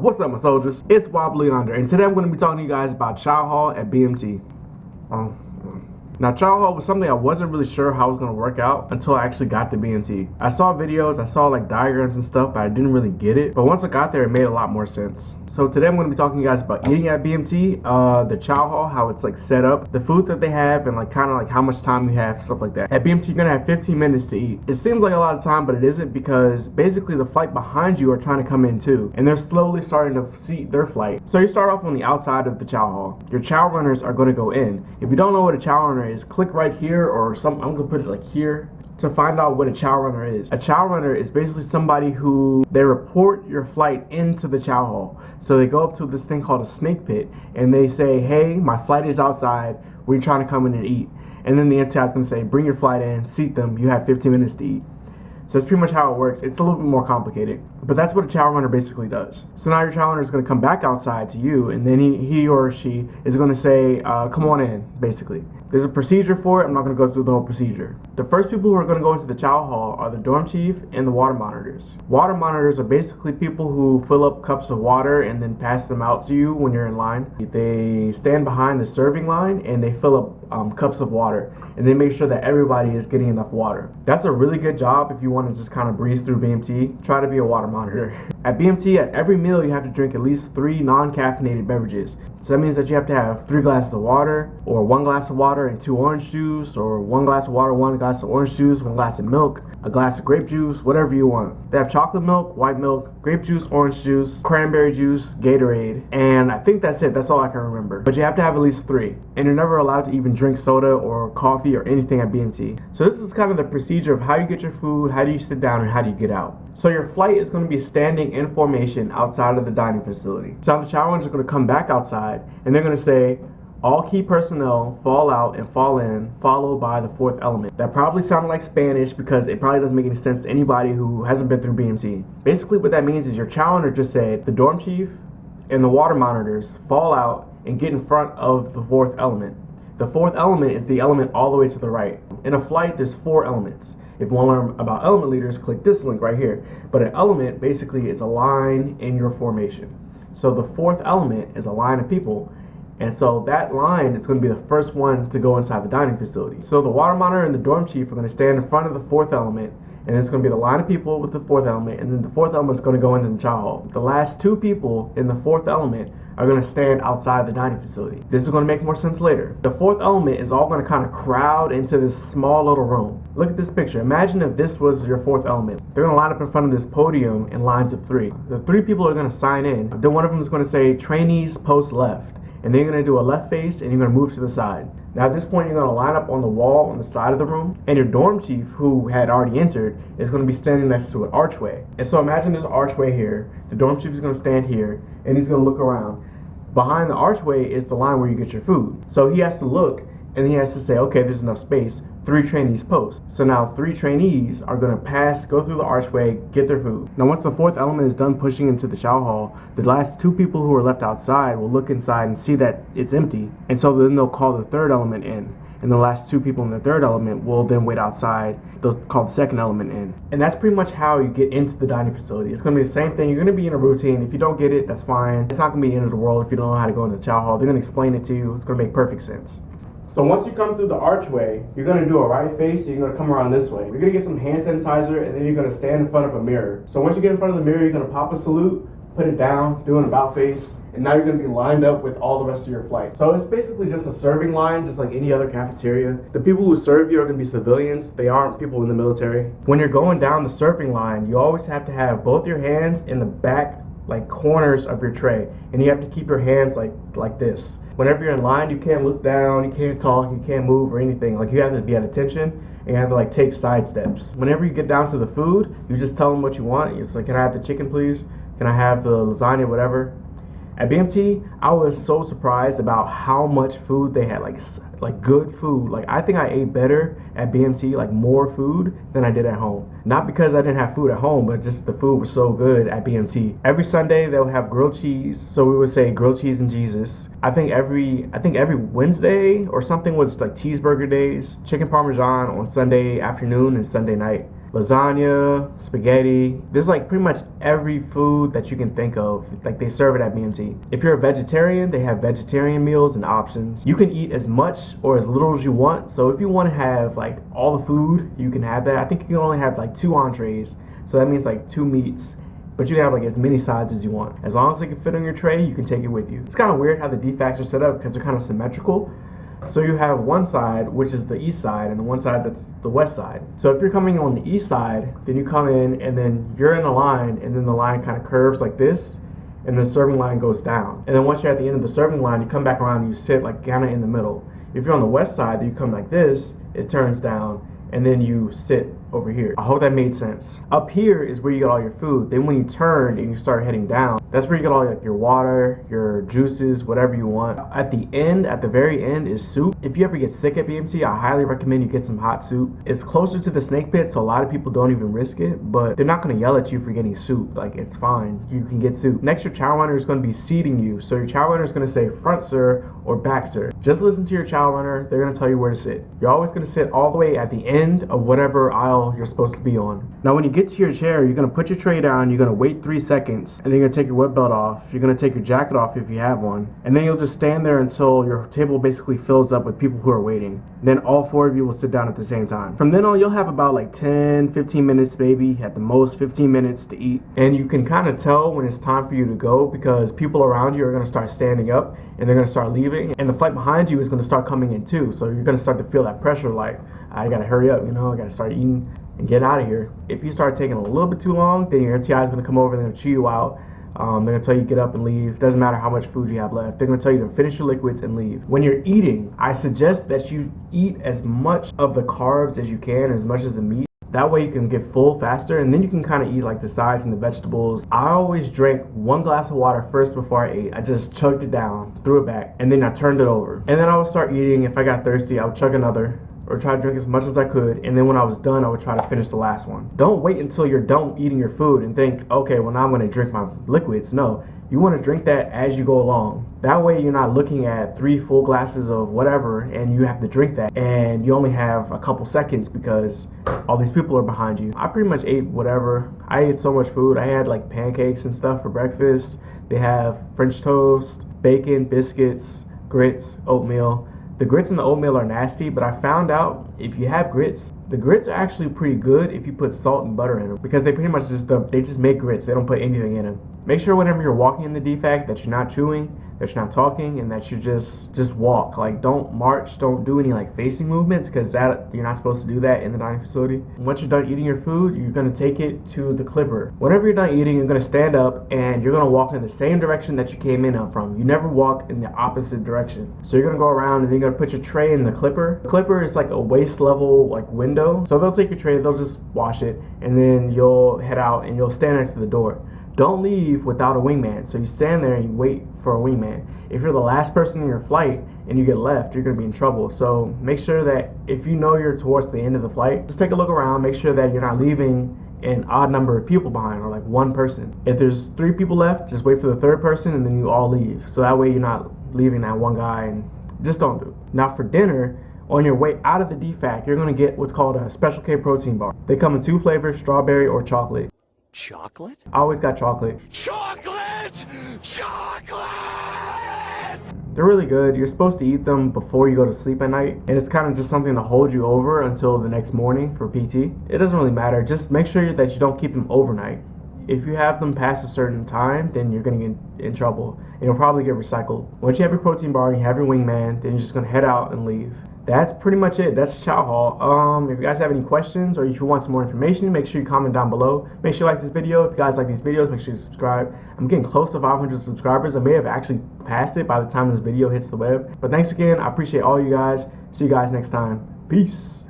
What's up, my soldiers? It's WildBlueYonder, and today I'm going to be talking to you guys about Chow Hall at BMT. Now, Chow Hall was something I wasn't really sure how it was going to work out until I actually got to BMT. I saw videos, I saw like diagrams and stuff, but I didn't really get it. But once I got there, it made a lot more sense. So today I'm going to be talking to you guys about eating at BMT, the Chow Hall, how it's like set up, the food that they have, and like kind of like how much time you have, stuff like that. At BMT, you're going to have 15 minutes to eat. It seems like a lot of time, but it isn't, because basically the flight behind you are trying to come in too, and they're slowly starting to seat their flight. So you start off on the outside of the Chow Hall. Your Chow runners are going to go in. If you don't know what a Chow runner is, click right here or something. I'm going to put it like here to find out what a Chow runner is. A Chow runner is basically somebody who they report your flight into the Chow Hall. So they go up to this thing called a snake pit and they say, hey, my flight is outside, we're trying to come in and eat. And then the entity is going to say, bring your flight in, seat them, you have 15 minutes to eat. So that's pretty much how it works. It's a little bit more complicated, but that's what a Chow runner basically does. So now your Chow runner is going to come back outside to you, and then he or she is going to say, come on in, basically. There's a procedure for it. I'm not going to go through the whole procedure. The first people who are going to go into the Chow Hall are the dorm chief and the water monitors. Water monitors are basically people who fill up cups of water and then pass them out to you when you're in line. They stand behind the serving line and they fill up cups of water, and they make sure that everybody is getting enough water. That's a really good job if you want to just kind of breeze through BMT. Try to be a water monitor. At BMT, at every meal you have to drink at least 3 non-caffeinated beverages. So that means that you have to have 3 glasses of water, or 1 glass of water and 2 orange juice, or 1 glass of water, 1 glass of orange juice, 1 glass of milk, a glass of grape juice, whatever you want. They have chocolate milk, white milk, grape juice, orange juice, cranberry juice, Gatorade, and I think that's it. That's all I can remember. But you have to have at least 3, and you're never allowed to even drink soda or coffee or anything at BMT. So this is kind of the procedure of how you get your food, how do you sit down, and how do you get out. So your flight is going to be standing in formation outside of the dining facility. So the Chow runners are going to come back outside, and they're going to say, all key personnel fall out and fall in, followed by the 4th element. That probably sounded like Spanish because it probably doesn't make any sense to anybody who hasn't been through BMT. Basically what that means is your Chow runner just said the dorm chief and the water monitors fall out and get in front of the 4th element. The 4th element is the element all the way to the right. In a flight, there's 4 elements. If you want to learn about element leaders, click this link right here. But an element basically is a line in your formation. So the 4th element is a line of people, and so that line is going to be the first one to go inside the dining facility. So the water monitor and the dorm chief are going to stand in front of the 4th element, and it's going to be the line of people with the 4th element, and then the 4th element is going to go into the Chow Hall. The last 2 people in the 4th element are going to stand outside the dining facility. This is going to make more sense later. The 4th element is all going to kind of crowd into this small little room. Look at this picture. Imagine if this was your 4th element. They're going to line up in front of this podium in lines of 3. The 3 people are going to sign in. Then one of them is going to say, trainees post left. And then you're going to do a left face and you're going to move to the side. Now at this point you're going to line up on the wall on the side of the room, and your dorm chief, who had already entered, is going to be standing next to an archway. And so imagine there's an archway here. The dorm chief is going to stand here and he's going to look around. Behind the archway is the line where you get your food. So he has to look and he has to say, okay, there's enough space. 3 trainees post. So now 3 trainees are going to go through the archway, get their food. Now once the 4th element is done pushing into the Chow Hall, the last 2 people who are left outside will look inside and see that it's empty. And so then they'll call the 3rd element in. And the last 2 people in the 3rd element will then wait outside. They'll call the 2nd element in. And that's pretty much how you get into the dining facility. It's going to be the same thing. You're going to be in a routine. If you don't get it, that's fine. It's not going to be the end of the world if you don't know how to go into the Chow Hall. They're going to explain it to you. It's going to make perfect sense. So once you come through the archway, you're going to do a right face, and you're going to come around this way. You're going to get some hand sanitizer, and then you're going to stand in front of a mirror. So once you get in front of the mirror, you're going to pop a salute, put it down, do an about face, and now you're going to be lined up with all the rest of your flight. So it's basically just a serving line, just like any other cafeteria. The people who serve you are going to be civilians. They aren't people in the military. When you're going down the serving line, you always have to have both your hands in the back, like corners of your tray, and you have to keep your hands like this. Whenever you're in line, you can't look down, you can't talk, you can't move or anything. Like, you have to be at attention, and you have to like take side steps. Whenever you get down to the food, you just tell them what you want. You're just like, can I have the chicken please? Can I have the lasagna, whatever? At BMT, I was so surprised about how much food they had, like good food. Like, I think I ate better at BMT, like more food than I did at home. Not because I didn't have food at home, but just the food was so good at BMT. Every Sunday they'll have grilled cheese, so we would say grilled cheese and Jesus. I think every Wednesday or something was like cheeseburger days, chicken parmesan on Sunday afternoon and Sunday night. lasagna, spaghetti. There's like pretty much every food that you can think of. Like they serve it at BMT. If you're a vegetarian, they have vegetarian meals and options. You can eat as much or as little as you want. So if you want to have like all the food, you can have that. I think you can only have like 2 entrees. So that means like 2 meats. But you can have like as many sides as you want. As long as they can fit on your tray, you can take it with you. It's kind of weird how the DFACs are set up because they're kind of symmetrical. So you have one side, which is the east side, and the one side that's the west side. So if you're coming on the east side, then you come in and then you're in a line, and then the line kind of curves like this, and the serving line goes down. And then once you're at the end of the serving line, you come back around and you sit like kind of in the middle. If you're on the west side, then you come like this, it turns down, and then you sit over here. I hope that made sense. Up here is where you get all your food. Then when you turn and you start heading down, that's where you get all like your water, your juices, whatever you want. At the end, at the very end is soup. If you ever get sick at BMT, I highly recommend you get some hot soup. It's closer to the snake pit, so a lot of people don't even risk it, but they're not gonna yell at you for getting soup. Like, it's fine, you can get soup. Next, your chow runner is gonna be seating you. So your chow runner is gonna say front sir or back sir. Just listen to your chow runner, they're gonna tell you where to sit. You're always gonna sit all the way at the end of whatever aisle you're supposed to be on. Now when you get to your chair, you're gonna put your tray down, you're gonna wait 3 seconds, and then you're gonna take your wet belt off. You're gonna take your jacket off if you have one, and then you'll just stand there until your table basically fills up with people who are waiting. Then all 4 of you will sit down at the same time. From then on, you'll have about like 10-15 minutes, maybe at the most 15 minutes to eat. And you can kind of tell when it's time for you to go because people around you are gonna start standing up and they're gonna start leaving, and the flight behind you is gonna start coming in too. So you're gonna start to feel that pressure, like, I gotta hurry up, you know, I gotta start eating and get out of here. If you start taking a little bit too long, then your MTI is going to come over and they're going to chew you out. They're going to tell you to get up and leave. Doesn't matter how much food you have left. They're going to tell you to finish your liquids and leave. When you're eating, I suggest that you eat as much of the carbs as you can, as much as the meat. That way you can get full faster, and then you can kind of eat like the sides and the vegetables. I always drank 1 glass of water first before I ate. I just chugged it down, threw it back, and then I turned it over. And then I would start eating. If I got thirsty, I would chug another, or try to drink as much as I could, and then when I was done, I would try to finish the last one. Don't wait until you're done eating your food and think, okay, well now I'm gonna drink my liquids. No, you wanna drink that as you go along. That way you're not looking at 3 full glasses of whatever and you have to drink that, and you only have a couple seconds because all these people are behind you. I pretty much ate whatever. I ate so much food. I had like pancakes and stuff for breakfast. They have French toast, bacon, biscuits, grits, oatmeal. The grits and the oatmeal are nasty, but I found out if you have grits, the grits are actually pretty good if you put salt and butter in them, because they pretty much just make grits. They don't put anything in them. Make sure whenever you're walking in the DFAC that you're not chewing, that you're not talking, and that you just walk. Like, don't march, don't do any like facing movements, because that you're not supposed to do that in the dining facility. Once you're done eating your food, you're gonna take it to the clipper. Whenever you're done eating, you're gonna stand up and you're gonna walk in the same direction that you came in from. You never walk in the opposite direction. So you're gonna go around and then you're gonna put your tray in the clipper. The clipper is like a waist level like window. So they'll take your tray, they'll just wash it, and then you'll head out and you'll stand next to the door. Don't leave without a wingman. So you stand there and you wait for a wingman. If you're the last person in your flight and you get left, you're gonna be in trouble. So make sure that if you know you're towards the end of the flight, just take a look around, make sure that you're not leaving an odd number of people behind, or like 1 person. If there's 3 people left, just wait for the 3rd person and then you all leave. So that way you're not leaving that one guy, and just don't do it. Now for dinner, on your way out of the DFAC, you're gonna get what's called a Special K protein bar. They come in 2 flavors, strawberry or chocolate. Chocolate? I always got chocolate. Chocolate! Chocolate! They're really good. You're supposed to eat them before you go to sleep at night, and it's kind of just something to hold you over until the next morning for PT. It doesn't really matter. Just make sure that you don't keep them overnight. If you have them past a certain time, then you're gonna get in trouble, and you'll probably get recycled. Once you have your protein bar and you have your wingman, then you're just gonna head out and leave. That's pretty much it. That's Chow Hall. If you guys have any questions or if you want some more information, make sure you comment down below. Make sure you like this video. If you guys like these videos, make sure you subscribe. I'm getting close to 500 subscribers. I may have actually passed it by the time this video hits the web. But thanks again. I appreciate all you guys. See you guys next time. Peace.